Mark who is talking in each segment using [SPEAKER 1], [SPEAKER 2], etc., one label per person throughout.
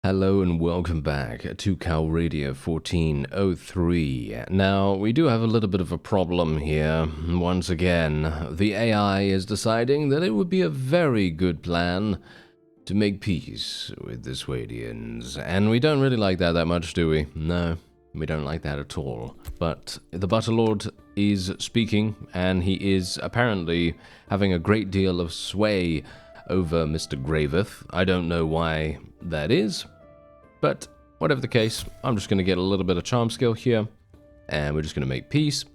[SPEAKER 1] Hello and welcome back to Calradia 1403. Now, we do have a little bit of a problem here. Once again, the AI is deciding that it would be a very good plan to make peace with the Swadians. And we don't really like that much, do we? No, we don't like that at all. But the ButterLord is speaking, and he is apparently having a great deal of sway over Mr. Graveth. I don't know why that is. But whatever the case, I'm just going to get a little bit of charm skill here, and we're just going to make peace.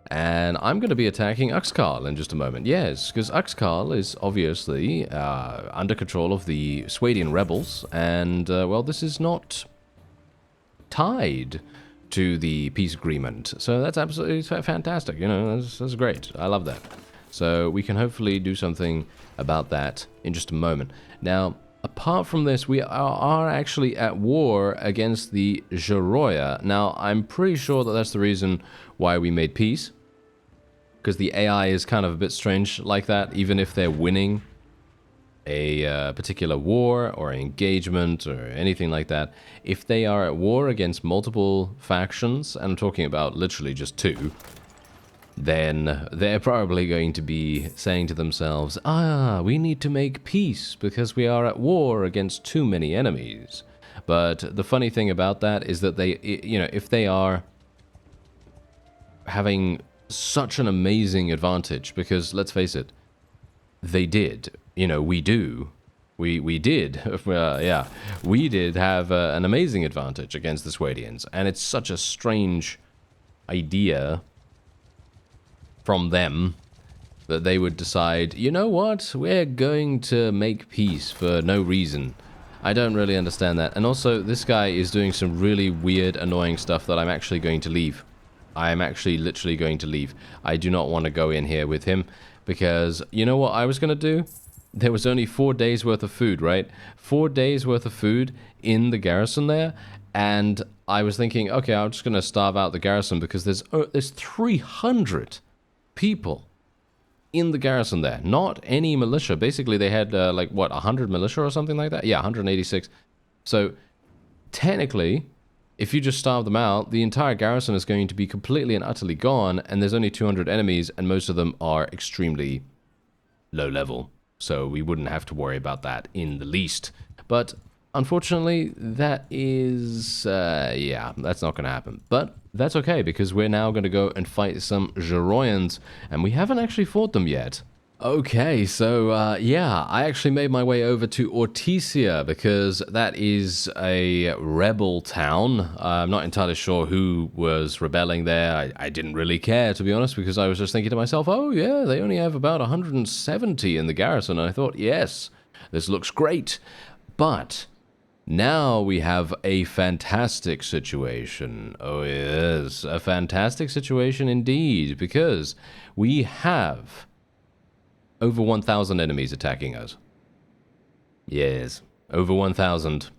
[SPEAKER 1] And I'm going to be attacking Uxkhal in just a moment. Yes, because Uxkhal is obviously under control of the Swadian rebels, and, well, this is not tied to the peace agreement. So that's absolutely fantastic, you know, that's great. I love that. So we can hopefully do something about that in just a moment. Now, apart from this, we are actually at war against the GEROIA. Now, I'm pretty sure that that's the reason why we made peace, because the AI is kind of a bit strange like that, even if they're winning a particular war or engagement or anything like that. If they are at war against multiple factions, and I'm talking about literally just two, then they're probably going to be saying to themselves, we need to make peace because we are at war against too many enemies. But the funny thing about that is that they, you know, if they are having such an amazing advantage, because let's face it, they did, you know, we did, yeah, we did have an amazing advantage against the Swadians, and it's such a strange idea from them that they would decide, you know what, we're going to make peace for no reason. I don't really understand that. And also, this guy is doing some really weird, annoying stuff that I'm actually going to leave. I am actually literally going to leave. I do not want to go in here with him, because you know what I was going to do? There was only 4 days worth of food, right? 4 days worth of food in the garrison there, and I was thinking, okay, I'm just going to starve out the garrison because there's 300 people in the garrison there, not any militia. Basically, they had, like, what, 100 militia or something like that? Yeah, 186. So, technically, if you just starve them out, the entire garrison is going to be completely and utterly gone, and there's only 200 enemies, and most of them are extremely low level. So, we wouldn't have to worry about that in the least. But, unfortunately, that is, yeah, that's not going to happen. But that's okay, because we're now going to go and fight some GEROIANs, and we haven't actually fought them yet. Okay, so, yeah, I actually made my way over to Ortisia, because that is a rebel town. I'm not entirely sure who was rebelling there. I didn't really care, to be honest, because I was just thinking to myself, oh yeah, they only have about 170 in the garrison, and I thought, yes, this looks great. But now we have a fantastic situation. Oh yes, a fantastic situation indeed, because we have over 1,000 enemies attacking us. Yes, over 1,000.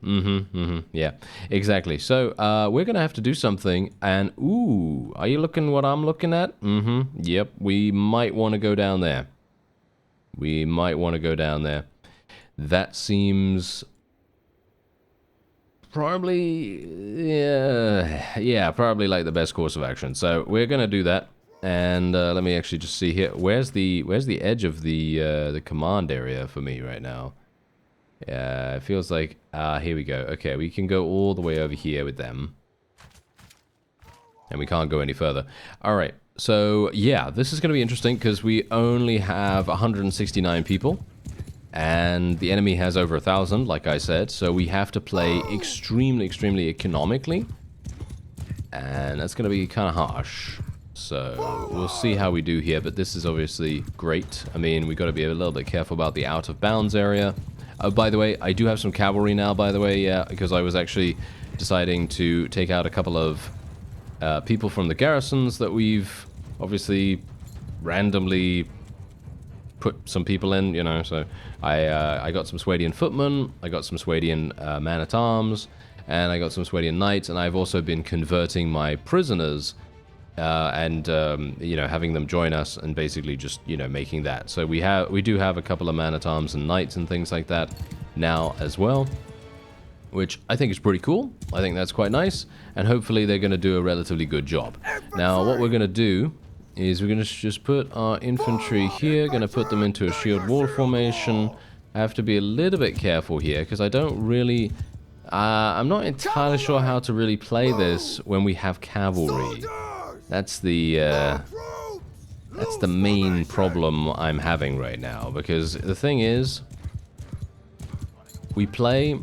[SPEAKER 1] Yeah, exactly. So, we're gonna have to do something, and ooh, are you looking what I'm looking at? Yep, we might want to go down there. We might want to go down there. That seems probably, yeah, probably like the best course of action. So we're gonna do that, and let me actually just see here. Where's the edge of the command area for me right now? Yeah, it feels like here we go. Okay, we can go all the way over here with them, and we can't go any further. All right, so yeah, this is gonna be interesting because we only have 169 people. And the enemy has over 1,000, like I said, so we have to play extremely, extremely economically. And that's going to be kind of harsh. So we'll see how we do here, but this is obviously great. I mean, we've got to be a little bit careful about the out-of-bounds area. By the way, I do have some cavalry now, by the way, yeah, because I was actually deciding to take out a couple of people from the garrisons that we've obviously randomly put some people in, you know, so I got some Swadian footmen, I got some Swadian man-at-arms, and I got some Swadian knights, and I've also been converting my prisoners and you know, having them join us and basically just, you know, making that. So we do have a couple of man-at-arms and knights and things like that now as well. which I think is pretty cool. I think that's quite nice, and hopefully they're going to do a relatively good job. Now, what we're going to do is we're going to just put our infantry here, going to put them into a shield wall formation. I have to be a little bit careful here, because I don't really... I'm not entirely sure how to really play this when we have cavalry. That's the main problem I'm having right now, because the thing is, we play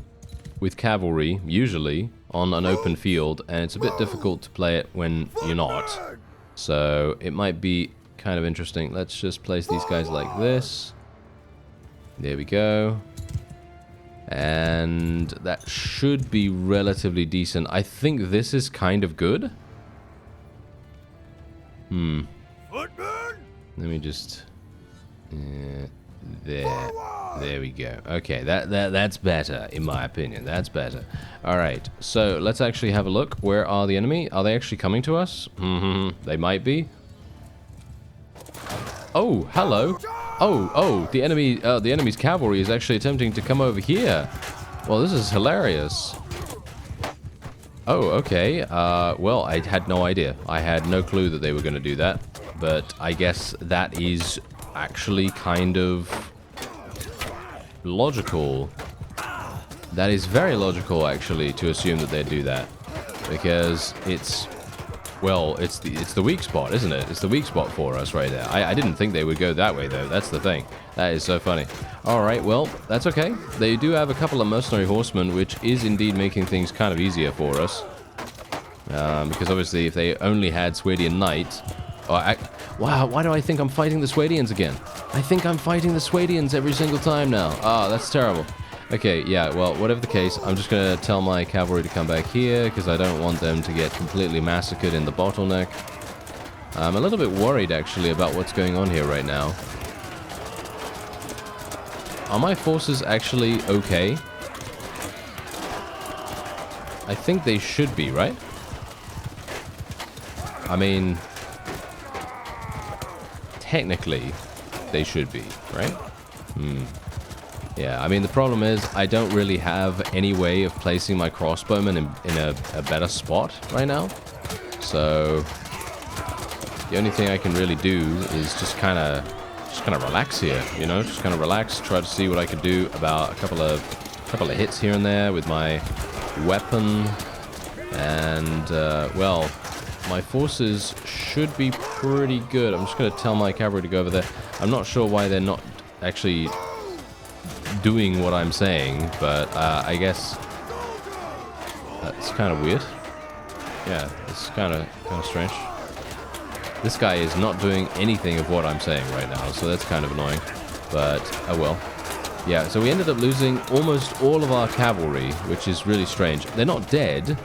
[SPEAKER 1] with cavalry, usually, on an open field, and it's a bit difficult to play it when you're not. So, it might be kind of interesting. Let's just place these guys like this. There we go. And that should be relatively decent. I think this is kind of good. Let me just... there we go. Okay, that's better, in my opinion. That's better. Alright, so let's actually have a look. Where are the enemy? Are they actually coming to us? They might be. Oh, hello. Oh, the enemy's cavalry is actually attempting to come over here. Well, this is hilarious. Oh, okay. Well, I had no idea. I had no clue that they were going to do that. But I guess that is actually kind of logical. That is very logical, actually, to assume that they'd do that. Because it's... Well, it's the weak spot, isn't it? It's the weak spot for us right there. I didn't think they would go that way, though. That's the thing. That is so funny. Alright, well, that's okay. They do have a couple of mercenary horsemen, which is indeed making things kind of easier for us. Because obviously, if they only had Swadian Knight... Wow, why do I think I'm fighting the Swadians again? I think I'm fighting the Swadians every single time now. Ah, that's terrible. Okay, yeah, well, whatever the case, I'm just going to tell my cavalry to come back here, because I don't want them to get completely massacred in the bottleneck. I'm a little bit worried, actually, about what's going on here right now. Are my forces actually okay? I think they should be, right? I mean... Technically, they should be, right? Yeah, I mean, the problem is I don't really have any way of placing my crossbowmen in a better spot right now. So, the only thing I can really do is just kind of relax here, you know? Just kind of relax, try to see what I could do about a couple of hits here and there with my weapon. And, well, my forces should be pretty good. I'm just going to tell my cavalry to go over there. I'm not sure why they're not actually doing what I'm saying, but I guess that's kind of weird. Yeah, it's kind of strange. This guy is not doing anything of what I'm saying right now, so that's kind of annoying. But, oh well. Yeah, so we ended up losing almost all of our cavalry, which is really strange. They're not dead,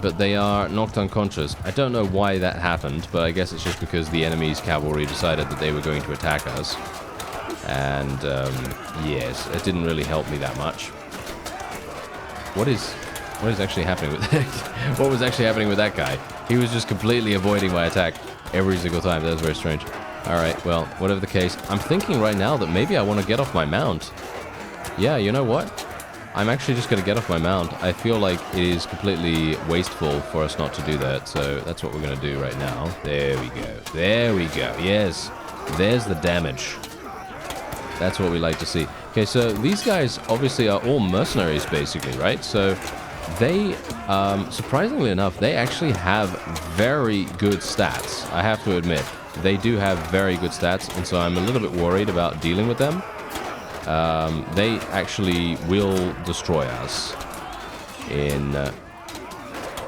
[SPEAKER 1] but they are knocked unconscious. I don't know why that happened, but I guess it's just because the enemy's cavalry decided that they were going to attack us. And, yes, it didn't really help me that much. What is actually happening with that? What was actually happening with that guy? He was just completely avoiding my attack every single time. That was very strange. Alright, well, whatever the case, I'm thinking right now that maybe I want to get off my mount. Yeah, you know what? I'm actually just going to get off my mount. I feel like it is completely wasteful for us not to do that, so that's what we're going to do right now. There we go. There we go. Yes. There's the damage. That's what we like to see. Okay, so these guys obviously are all mercenaries, basically, right? So they, surprisingly enough, they actually have very good stats, I have to admit. They do have very good stats, and so I'm a little bit worried about dealing with them. They actually will destroy us in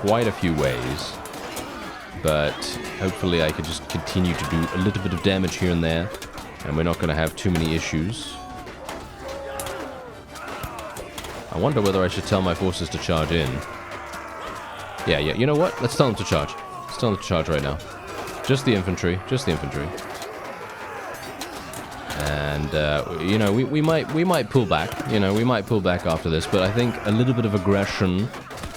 [SPEAKER 1] quite a few ways. But hopefully I could just continue to do a little bit of damage here and there, and we're not going to have too many issues. I wonder whether I should tell my forces to charge in. Yeah, you know what? Let's tell them to charge. Let's tell them to charge right now. Just the infantry. Just the infantry. And, you know, we might pull back. You know, we might pull back after this, but I think a little bit of aggression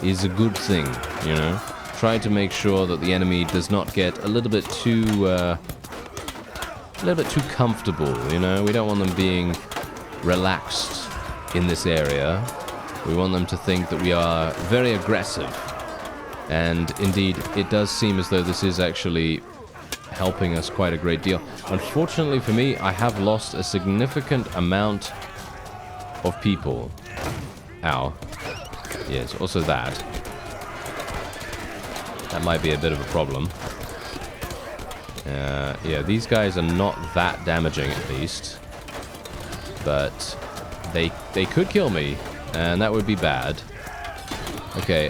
[SPEAKER 1] is a good thing, you know? Try to make sure that the enemy does not get a little bit too comfortable, you know? We don't want them being relaxed in this area, We want them to think that we are very aggressive. And indeed, it does seem as though this is actually helping us quite a great deal. Unfortunately for me, I have lost a significant amount of people. Ow. Yes, also that. That might be a bit of a problem. Yeah, these guys are not that damaging at least. But they could kill me, and that would be bad. Okay,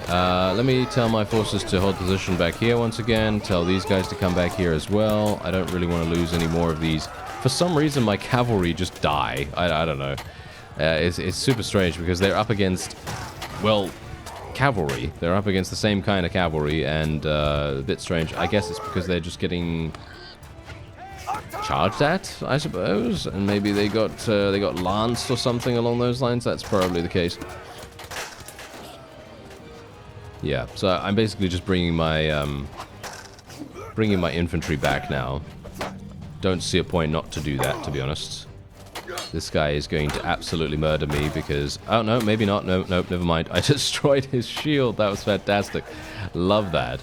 [SPEAKER 1] let me tell my forces to hold position back here once again. Tell these guys to come back here as well. I don't really want to lose any more of these. For some reason, my cavalry just die. I don't know. It's super strange because they're up against, well, cavalry. They're up against the same kind of cavalry, and a bit strange. I guess it's because they're just getting charged at, I suppose, and maybe they got lanced or something along those lines. That's probably the case. Yeah, so I'm basically just bringing my infantry back now. Don't see a point not to do that, to be honest. This guy is going to absolutely murder me because... Oh, no, maybe not. No, never mind. I destroyed his shield. That was fantastic. Love that.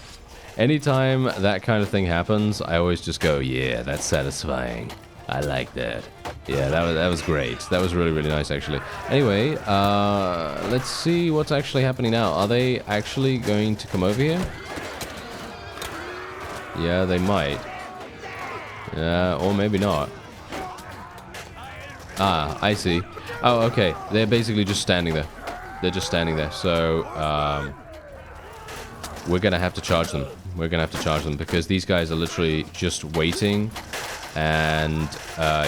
[SPEAKER 1] Anytime that kind of thing happens, I always just go, yeah, that's satisfying. I like that. Yeah, that was great. That was really, really nice, actually. Anyway, let's see what's actually happening now. Are they actually going to come over here? Yeah, they might. Yeah, or maybe not. Ah, I see. Oh, okay. They're basically just standing there. They're just standing there. So, we're going to have to charge them. We're going to have to charge them because these guys are literally just waiting and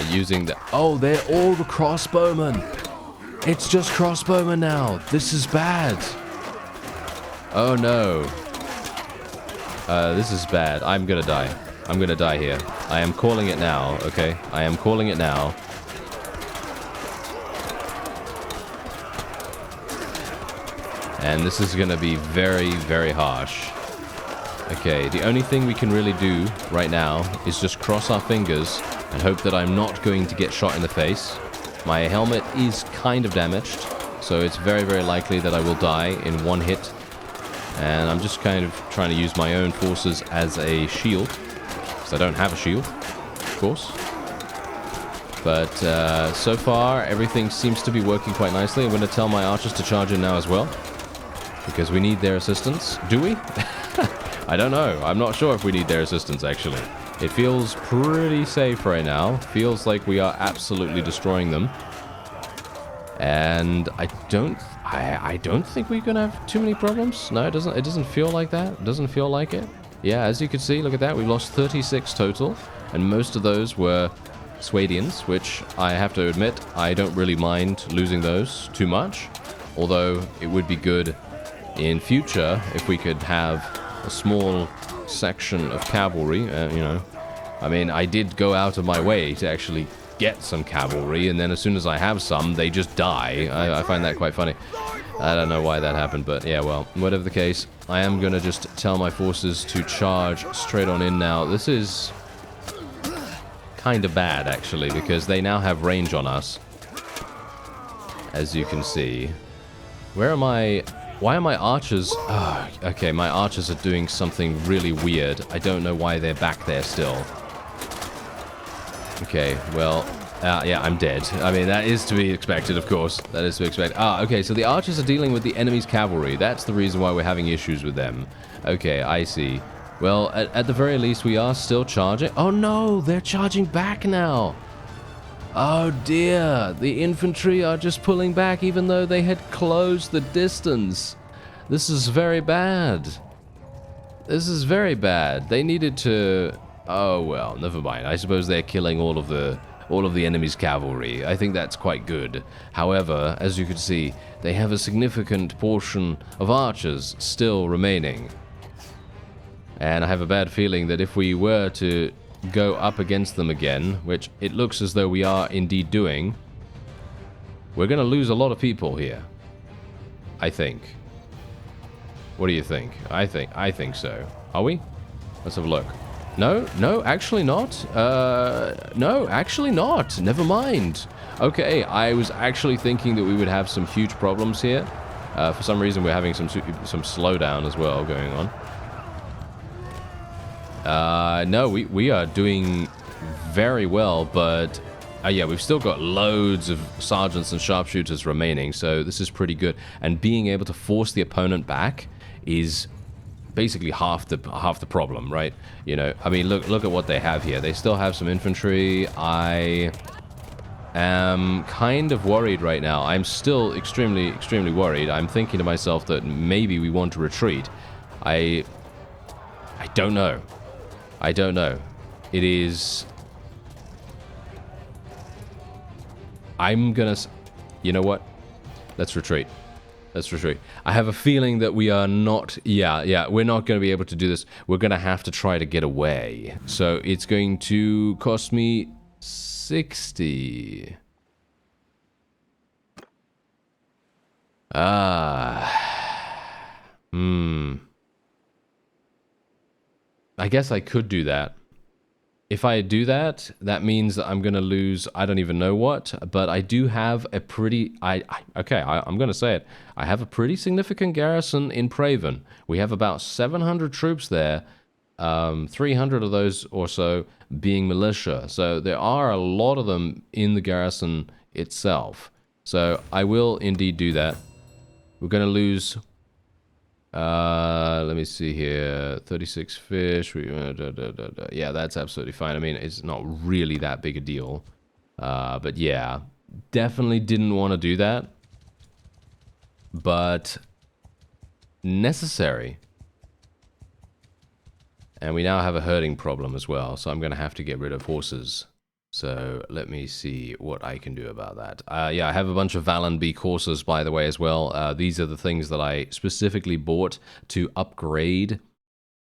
[SPEAKER 1] using the... Oh, they're all the crossbowmen. It's just crossbowmen now. This is bad. Oh, no. This is bad. I'm going to die. I'm going to die here. I am calling it now, okay? I am calling it now. And this is going to be very, very harsh. Okay, the only thing we can really do right now is just cross our fingers and hope that I'm not going to get shot in the face. My helmet is kind of damaged, so it's very, very likely that I will die in one hit. And I'm just kind of trying to use my own forces as a shield, because I don't have a shield, of course. But so far, everything seems to be working quite nicely. I'm going to tell my archers to charge in now as well, because we need their assistance. Do we? I don't know. I'm not sure if we need their assistance, actually. It feels pretty safe right now. Feels like we are absolutely destroying them. And I don't think we're gonna have too many problems. No, it doesn't feel like that. It doesn't feel like it. Yeah, as you can see, look at that. We've lost 36 total, and most of those were Swadians, which I have to admit, I don't really mind losing those too much. Although it would be good in future if we could have a small section of cavalry, you know. I mean, I did go out of my way to actually get some cavalry, and then as soon as I have some, they just die. I find that quite funny. I don't know why that happened, but yeah, well, whatever the case, I am going to just tell my forces to charge straight on in now. This is kind of bad, actually, because they now have range on us, as you can see. Where am I... Why are my archers... Oh, okay, my archers are doing something really weird. I don't know why they're back there still. Okay, well... yeah, I'm dead. I mean, that is to be expected, of course. That is to be expected. Ah, okay, so the archers are dealing with the enemy's cavalry. That's the reason why we're having issues with them. Okay, I see. Well, at the very least, we are still charging. Oh, no! They're charging back now! Oh dear, the infantry are just pulling back even though they had closed the distance. This is very bad. This is very bad. They needed to... Oh well, never mind. I suppose they're killing all of the enemy's cavalry. I think that's quite good. However, as you can see, they have a significant portion of archers still remaining. And I have a bad feeling that if we were to go up against them again, which it looks as though we are indeed doing, we're going to lose a lot of people here. I think. What do you think? I think so. Are we? Let's have a look. No, actually not. No, actually not. Never mind. Okay, I was actually thinking that we would have some huge problems here. For some reason, we're having some slowdown as well going on. No, we are doing very well, but yeah, we've still got loads of sergeants and sharpshooters remaining, so this is pretty good. And being able to force the opponent back is basically half the problem, right? You know, I mean, look at what they have here. They still have some infantry. I am kind of worried right now. I'm still extremely worried. I'm thinking to myself that maybe we want to retreat. I don't know. I don't know. It is... I'm gonna... You know what? Let's retreat. Let's retreat. I have a feeling that we are not... Yeah, we're not going to be able to do this. We're going to have to try to get away. So it's going to cost me 60. I guess I could do that. If I do that, that means that I'm going to lose, I don't even know what, but I do have a pretty, I'm going to say it. I have a pretty significant garrison in Praven. We have about 700 troops there, 300 of those or so being militia. So there are a lot of them in the garrison itself. So I will indeed do that. We're going to lose... let me see here. 36 fish. Yeah, that's absolutely fine. I mean, it's not really that big a deal. But yeah, definitely didn't want to do that. But necessary. And we now have a herding problem as well, so I'm going to have to get rid of horses. So let me see what I can do about that. Yeah, I have a bunch of Valenbeek horses, by the way, as well. These are the things that I specifically bought to upgrade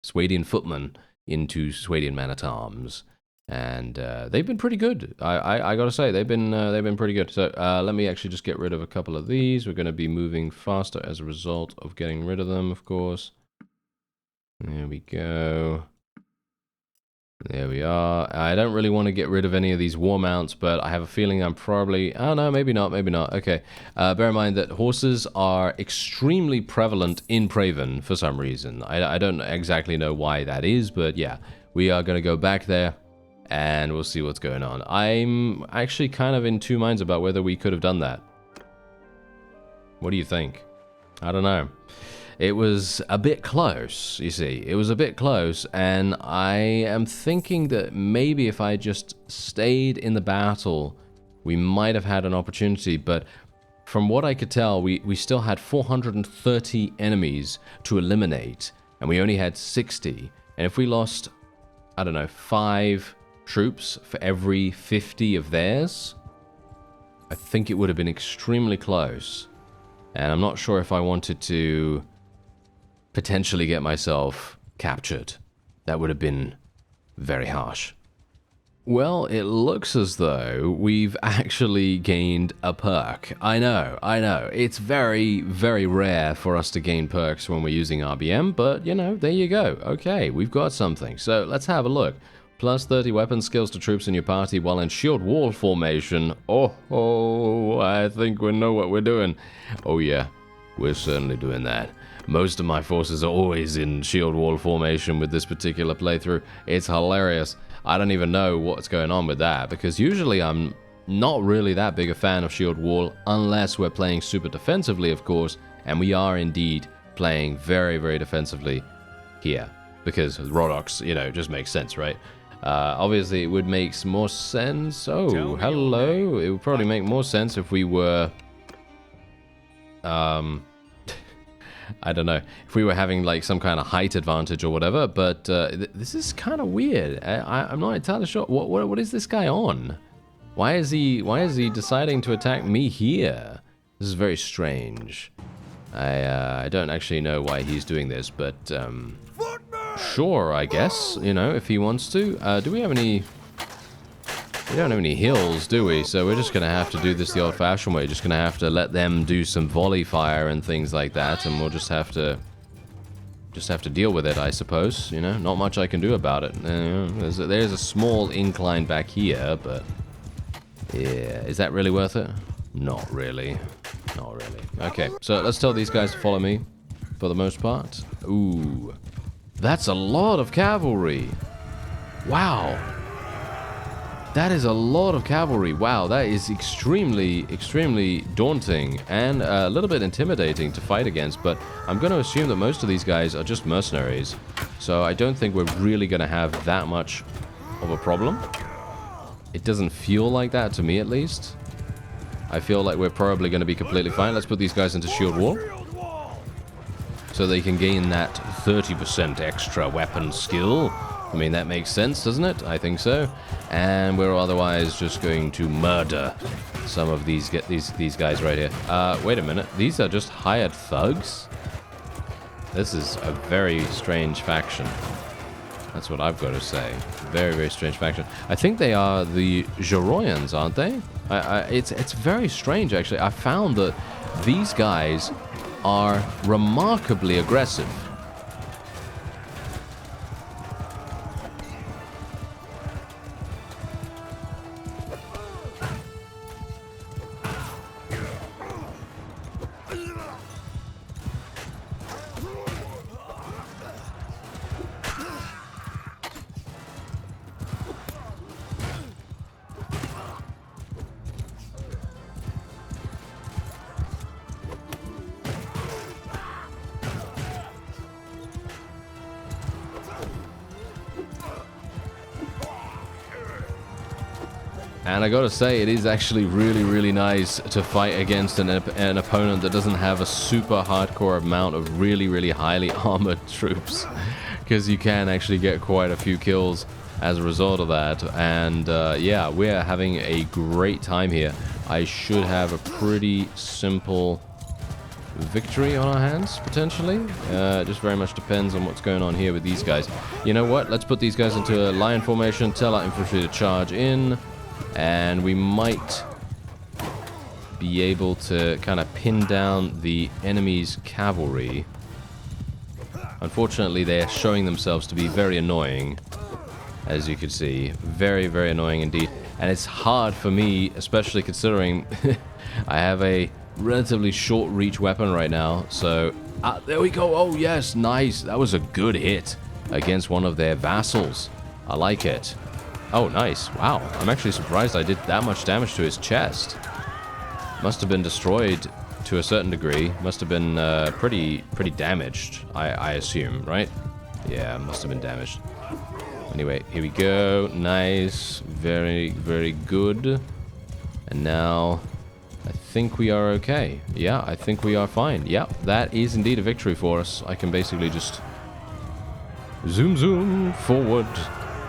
[SPEAKER 1] Swadian footmen into Swadian man-at-arms, and they've been pretty good. I gotta say, they've been pretty good. So let me actually just get rid of a couple of these. We're going to be moving faster as a result of getting rid of them, of course. There we go. There we are. I don't really want to get rid of any of these war mounts, but I have a feeling I'm probably... Oh, no, maybe not, maybe not. Okay. Bear in mind that horses are extremely prevalent in Praven for some reason. I don't exactly know why that is, but yeah. We are going to go back there, and we'll see what's going on. I'm actually kind of in two minds about whether we could have done that. What do you think? I don't know. It was a bit close, you see. It was a bit close, and I am thinking that maybe if I just stayed in the battle, we might have had an opportunity, but from what I could tell, we still had 430 enemies to eliminate, and we only had 60. And if we lost, I don't know, 5 troops for every 50 of theirs, I think it would have been extremely close. And I'm not sure if I wanted to... potentially get myself captured. That would have been very harsh. Well, it looks as though we've actually gained a perk. I know. It's very, very rare for us to gain perks when we're using RBM, but, you know, there you go. Okay, we've got something. So, let's have a look. Plus 30 weapon skills to troops in your party while in shield wall formation. Oh, I think we know what we're doing. Oh, yeah, we're certainly doing that. Most of my forces are always in shield wall formation with this particular playthrough. It's hilarious. I don't even know what's going on with that, because usually I'm not really that big a fan of shield wall, unless we're playing super defensively, of course, and we are indeed playing very, very defensively here, because Rhodoks, you know, just makes sense, right? Obviously, it would make more sense. Oh, hello. It would probably make more sense if we were... I don't know, if we were having like some kind of height advantage or whatever, but this is kind of weird. I'm not entirely sure. What is this guy on? Why is he deciding to attack me here? This is very strange. I don't actually know why he's doing this, but sure, I guess, you know, if he wants to. Do we have any... We don't have any hills, do we? So we're just going to have to do this the old-fashioned way. Just going to have to let them do some volley fire and things like that, and we'll just have to deal with it, I suppose. You know, not much I can do about it. There's a small incline back here, but yeah, is that really worth it? Not really. Not really. Okay, so let's tell these guys to follow me for the most part. Ooh, that's a lot of cavalry. Wow. That is a lot of cavalry. Wow, that is extremely, extremely daunting and a little bit intimidating to fight against, but I'm going to assume that most of these guys are just mercenaries, so I don't think we're really going to have that much of a problem. It doesn't feel like that to me, at least. I feel like we're probably going to be completely fine. Let's put these guys into shield wall so they can gain that 30% extra weapon skill. I mean, that makes sense, doesn't it? I think so. And we're otherwise just going to murder some of these guys right here. Wait a minute. These are just hired thugs? This is a very strange faction. That's what I've got to say. Very, very strange faction. I think they are the GEROIans, aren't they? It's very strange, actually. I found that these guys are remarkably aggressive. And I gotta say, it is actually really, really nice to fight against an opponent that doesn't have a super hardcore amount of really, really highly armored troops. Because you can actually get quite a few kills as a result of that. And yeah, we're having a great time here. I should have a pretty simple victory on our hands, potentially. Just very much depends on what's going on here with these guys. You know what? Let's put these guys into a line formation, tell our infantry to charge in. And we might be able to kind of pin down the enemy's cavalry. Unfortunately, they're showing themselves to be very annoying, as you can see. Very, very annoying indeed. And it's hard for me, especially considering I have a relatively short reach weapon right now. So, there we go. Oh, yes, nice. That was a good hit against one of their vassals. I like it. Oh, nice. Wow. I'm actually surprised I did that much damage to his chest. Must have been destroyed to a certain degree. Must have been pretty damaged, I assume, right? Yeah, must have been damaged. Anyway, here we go. Nice. Very, very good. And now, I think we are okay. Yeah, I think we are fine. Yeah, that is indeed a victory for us. I can basically just zoom forward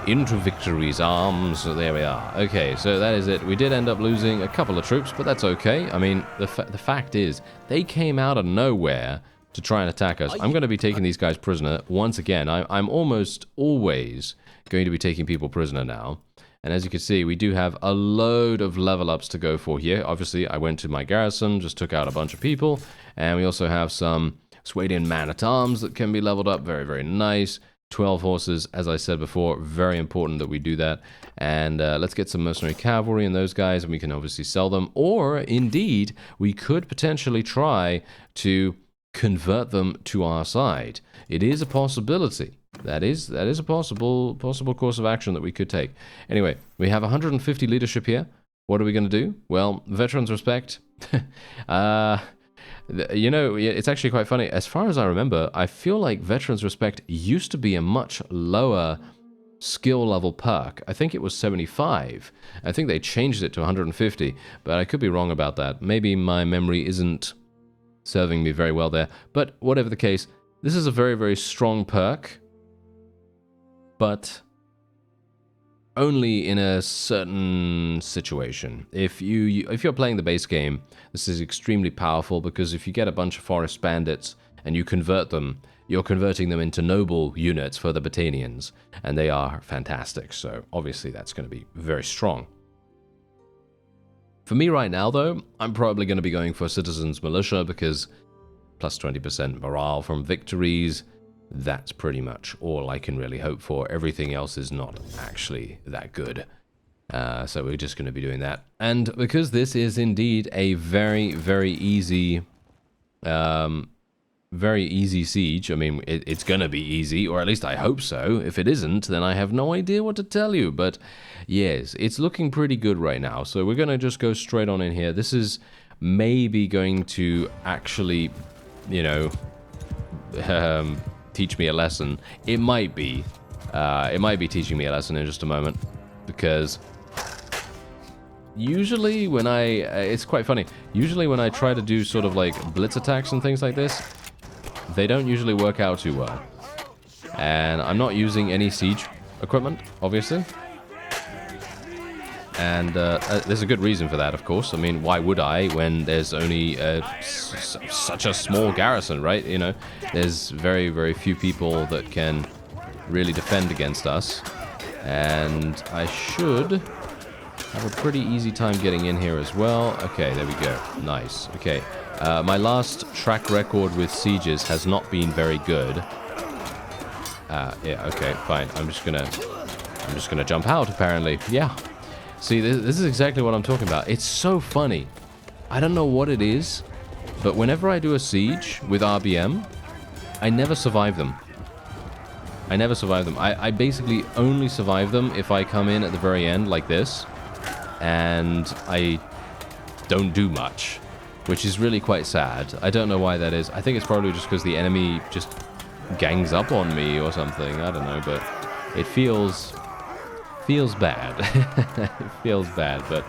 [SPEAKER 1] into victory's arms. There we are. Okay, so that is it. We did end up losing a couple of troops, but that's okay. I mean, the fact is, they came out of nowhere to try and attack us. I'm going to be taking these guys prisoner once again. I'm almost always going to be taking people prisoner now. And as you can see, we do have a load of level ups to go for here. Obviously, I went to my garrison, just took out a bunch of people. And we also have some Swadian man-at-arms that can be leveled up. Very, very nice. 12 horses, as I said before, very important that we do that. And let's get some mercenary cavalry and those guys, and we can obviously sell them. Or, indeed, we could potentially try to convert them to our side. It is a possibility. That is a possible course of action that we could take. Anyway, we have 150 leadership here. What are we going to do? Well, veterans respect. You know, it's actually quite funny. As far as I remember, I feel like Veterans Respect used to be a much lower skill level perk. I think it was 75. I think they changed it to 150, but I could be wrong about that. Maybe my memory isn't serving me very well there. But whatever the case, this is a very, very strong perk, but only in a certain situation. If you're playing the base game, this is extremely powerful, because if you get a bunch of forest bandits and you convert them, you're converting them into noble units for the battalions, and they are fantastic. So obviously that's going to be very strong. For me right now, though, I'm probably going to be going for Citizens Militia, because plus 20% morale from victories. That's pretty much all I can really hope for. Everything else is not actually that good. So we're just going to be doing that. And because this is indeed a very, very easy siege. I mean, it's going to be easy, or at least I hope so. If it isn't, then I have no idea what to tell you. But yes, it's looking pretty good right now. So we're going to just go straight on in here. This is maybe going to actually, you know, teach me a lesson. It might be. It might be teaching me a lesson in just a moment. Because usually when it's quite funny. Usually when I try to do sort of like blitz attacks and things like this, they don't usually work out too well. And I'm not using any siege equipment, obviously. And there's a good reason for that, of course. I mean, why would I when there's only such a small garrison, right? You know, there's very, very few people that can really defend against us. And I should have a pretty easy time getting in here as well. Okay, there we go. Nice. Okay. My last track record with sieges has not been very good. Yeah, okay, fine. I'm just gonna jump out, apparently. Yeah. See, this is exactly what I'm talking about. It's so funny. I don't know what it is, but whenever I do a siege with RBM, I never survive them. I basically only survive them if I come in at the very end like this, and I don't do much, which is really quite sad. I don't know why that is. I think it's probably just because the enemy just gangs up on me or something. I don't know, but it feels bad. It feels bad, but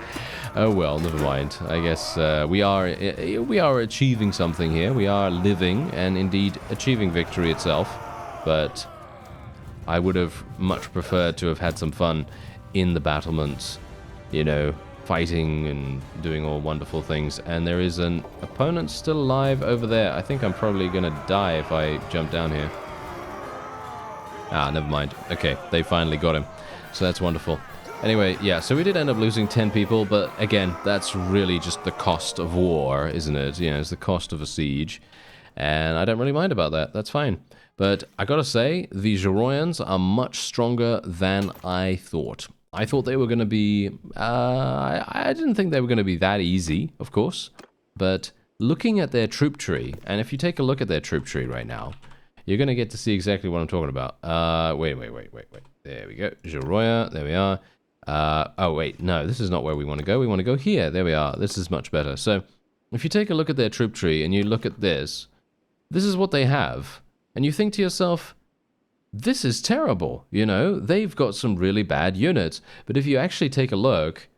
[SPEAKER 1] oh well, never mind. I guess we are achieving something here. We are living and indeed achieving victory itself, but I would have much preferred to have had some fun in the battlements, you know, fighting and doing all wonderful things. And there is an opponent still alive over there. I think I'm probably gonna die if I jump down here. Ah, never mind. Okay, they finally got him. So that's wonderful. Anyway, yeah, so we did end up losing 10 people, but again, that's really just the cost of war, isn't it? You know, it's the cost of a siege. And I don't really mind about that. That's fine. But I gotta say, the GEROIans are much stronger than I thought. I thought they were going to be... I didn't think they were going to be that easy, of course. But looking at their troop tree, and if you take a look at their troop tree right now, you're going to get to see exactly what I'm talking about. Wait. There we go. GEROIA, there we are. Oh, wait, no, this is not where we want to go. We want to go here. There we are. This is much better. So, if you take a look at their troop tree and you look at this is what they have. And you think to yourself, this is terrible, you know? They've got some really bad units. But if you actually take a look,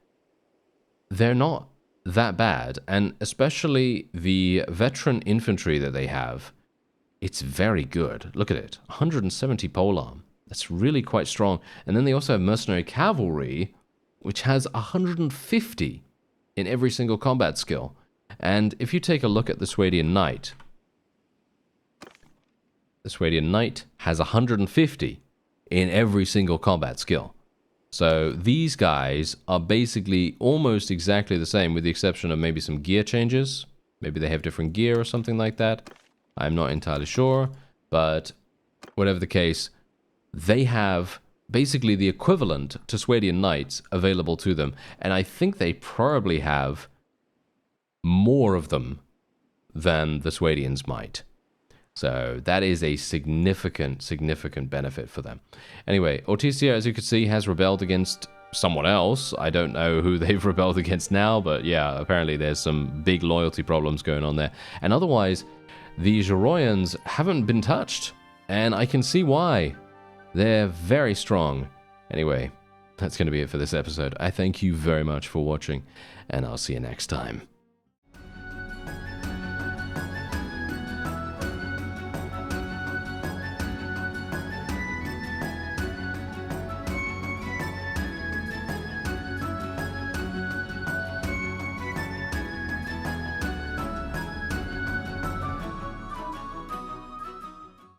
[SPEAKER 1] they're not that bad. And especially the veteran infantry that they have, it's very good. Look at it. 170 polearm. That's really quite strong. And then they also have mercenary cavalry, which has 150 in every single combat skill. And if you take a look at the Swadian Knight, the Swadian Knight has 150 in every single combat skill. So these guys are basically almost exactly the same, with the exception of maybe some gear changes. Maybe they have different gear or something like that. I'm not entirely sure, but whatever the case, they have basically the equivalent to Swadian Knights available to them. And I think they probably have more of them than the Swadians might. So that is a significant benefit for them. Anyway, Ortisia, as you can see, has rebelled against someone else. I don't know who they've rebelled against now, but yeah, apparently there's some big loyalty problems going on there. And otherwise, the GEROIans haven't been touched, and I can see why. They're very strong. Anyway, that's going to be it for this episode. I thank you very much for watching, and I'll see you next time.